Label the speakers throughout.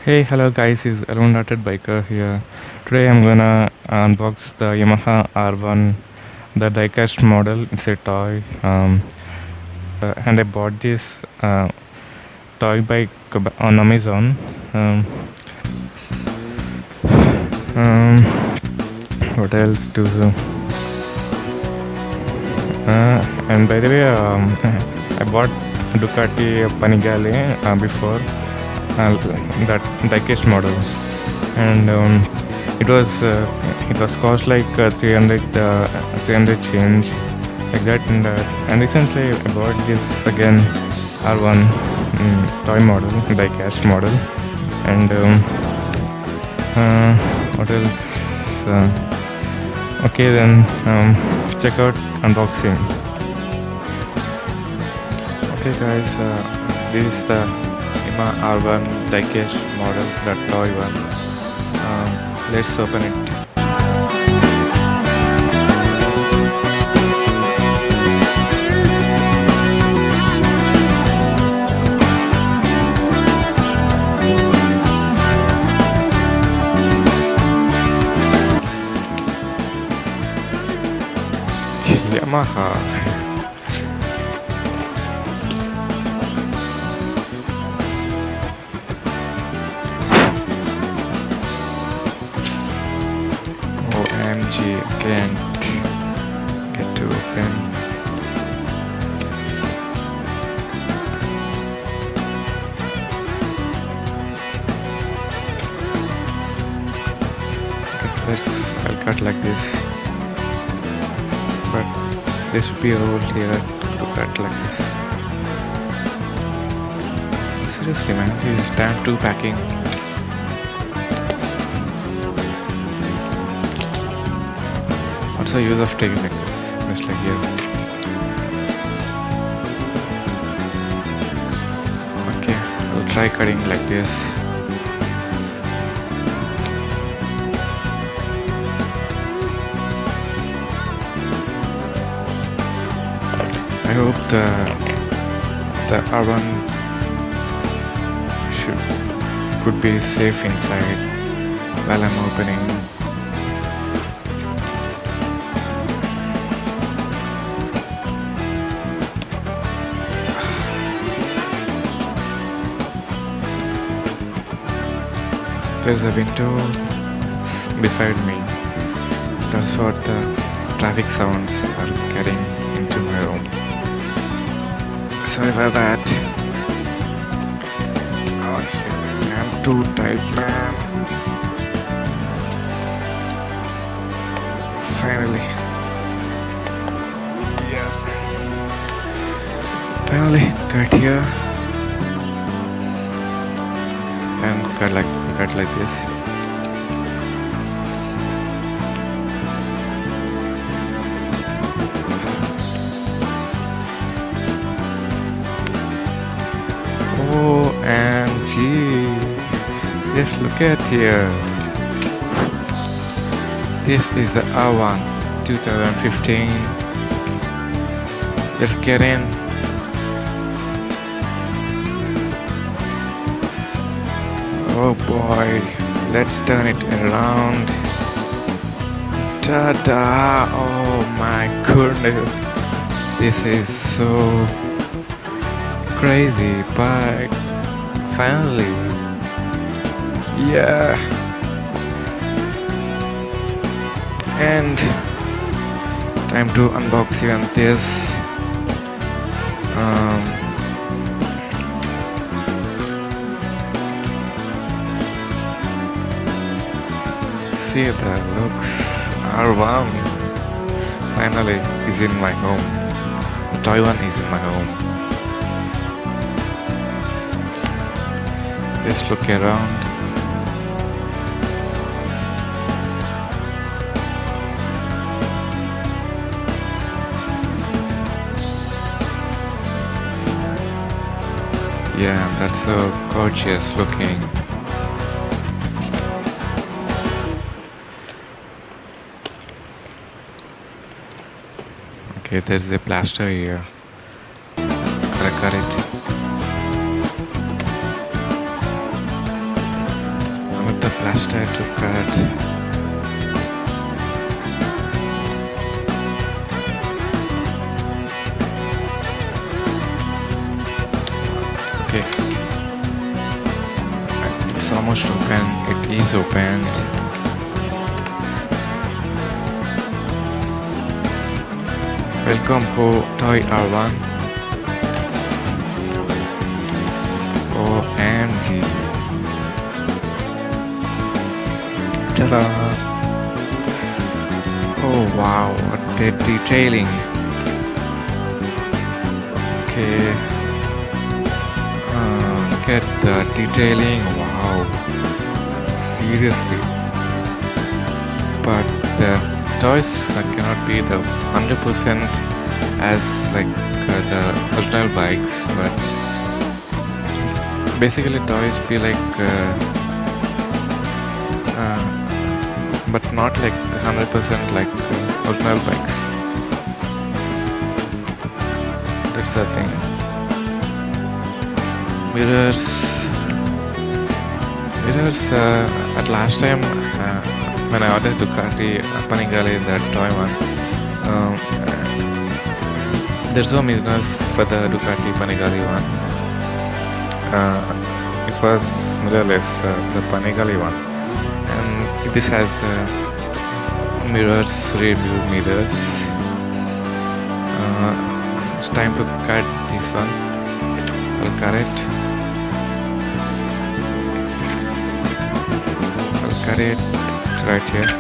Speaker 1: Hey, hello guys, it's Alonehearted biker here. Today I'm gonna unbox the Yamaha R1, the diecast model. It's a toy, and I bought this toy bike on Amazon. Um, um, what else to? And by the way, I bought Ducati Panigale before that diecast model, and it was cost like 300 change like that, and recently I bought this again R1 toy model, diecast model, and what else? Okay, then check out unboxing. Okay, guys, this is the YAMAHA R1 diecast model, the toy one. Let's open it. Yamaha. OMG, can't get to open. I'll cut like this, but there should be a hole here to cut like this. Seriously, man, this is time to packing. What's the use of taking like this? Just like here. Okay, we'll try cutting like this. I hope the R1 could be safe inside while I'm opening. There's a window beside me. That's what the traffic sounds are getting into my room. Sorry for that. Oh shit, I'm too tight, man. Finally. Yeah. Finally, cut here. And cut like this. OMG, just look at here. This is the R1 2015. Just get in. Oh boy, let's turn it around. Ta-da! Oh my goodness, this is so crazy, but finally, yeah. And time to unbox even this. See the looks. R1 finally is in my home. The toy one is in my home. Just look around. Yeah, that's so gorgeous looking. Okay, there's a plaster here. Gotta cut it.
Speaker 2: last I took at okay, it's almost open. It is opened. Welcome to Toy R1. OMG. Ta-da! Oh wow, what the detailing. Okay. Look at the detailing. Wow. Seriously. But the toys cannot be the 100% as like the original bikes, but basically toys be like but not like 100% like original bikes. That's the thing. Mirrors at last time when I ordered Ducati Panigale, that toy one, there's no mirrors for the Ducati Panigale one. It was mirrorless, the Panigale one, and this has the mirrors, rear view mirrors. It's time to cut this one. I'll cut it. I'll cut it right here.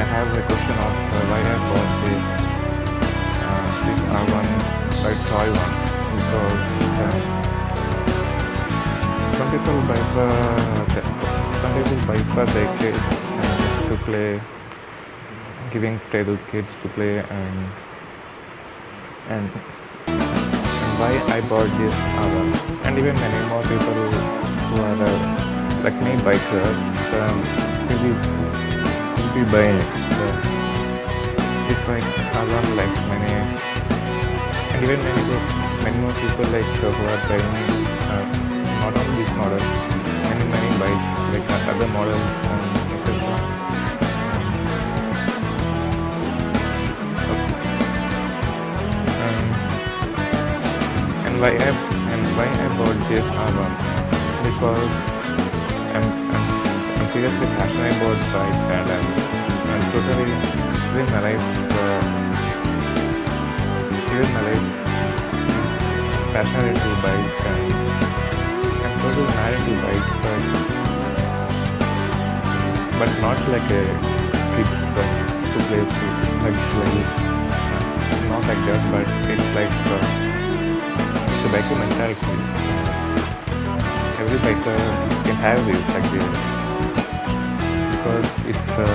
Speaker 2: Have a question of why I bought this R1 by toy one, because some people buy for their kids to play, giving play to kids to play, and why I bought this R1, and even many more people who are like me bikers will be buying it. So it's like R1, like many, and even many more people like who are buying not only this model, many bikes like other models etc. And why I bought this R1, because I'm seriously passionate about bikes, and I'm totally living my life passionate to bikes, and I'm totally married to bikes, but not like a kids to play with, like slave, not like that, but it's like it's a biker mentality. Every biker can have this like this, because it's a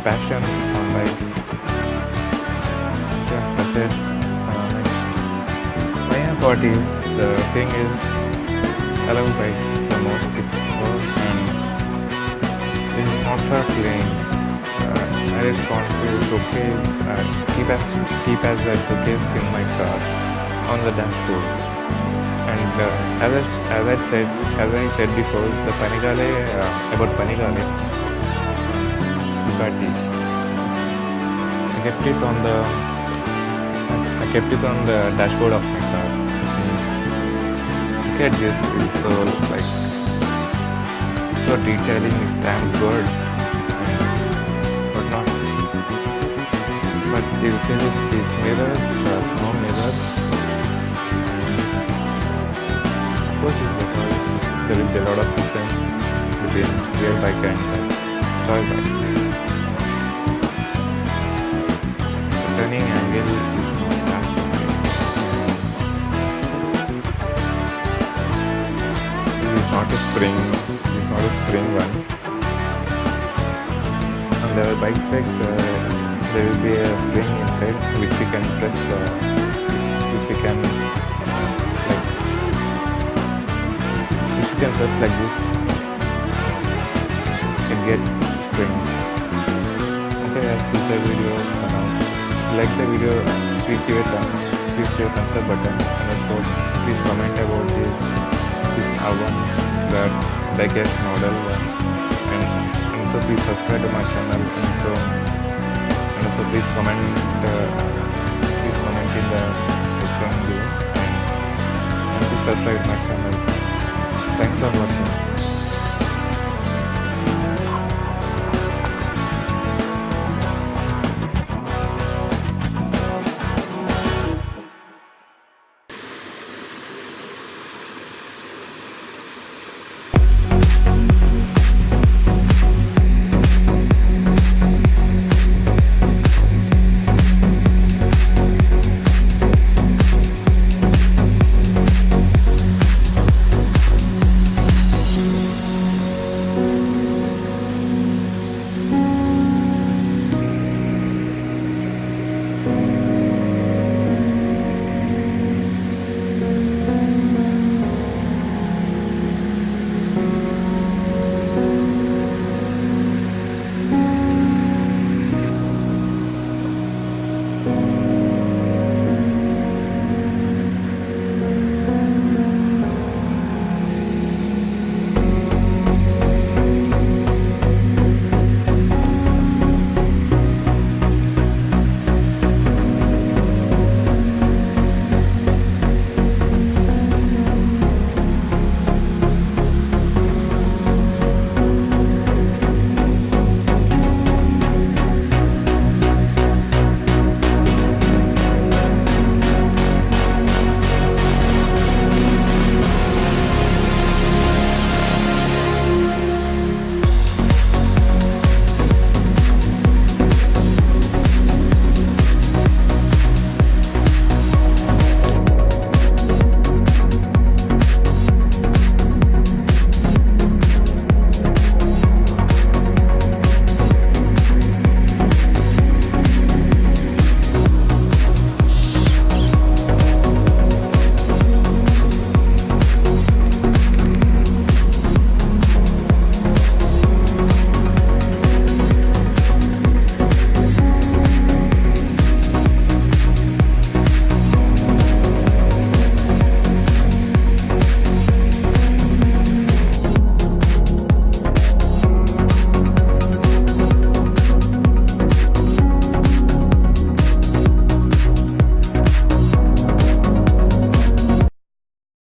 Speaker 2: passion on bikes. Yeah, that's it. My body, the thing is, I love bikes the most people, and it's not for playing. I just want to showcase, keep as a showcase in my car on the dashboard. And as I said before, the Panigale, about Panigale, Ducati. kept it on the dashboard of my car. Look at this, it's so like so detailing is damn good, but not. But you see these mirrors, no mirrors. Of course, it's because there is a lot of difference between real bike and toy bike. The turning angle is not that good. This is not a spring. This is not a spring one. On the bike specs, there will be a spring inside which we can press, which we can press like this. You can get spring. Okay, that's the video for now. If you like the video, please give a thumbs up button, and also please comment about this R1, the Diecast model, and also please subscribe to my channel, and also please comment in the section below, and please subscribe to my channel. Thanks for watching.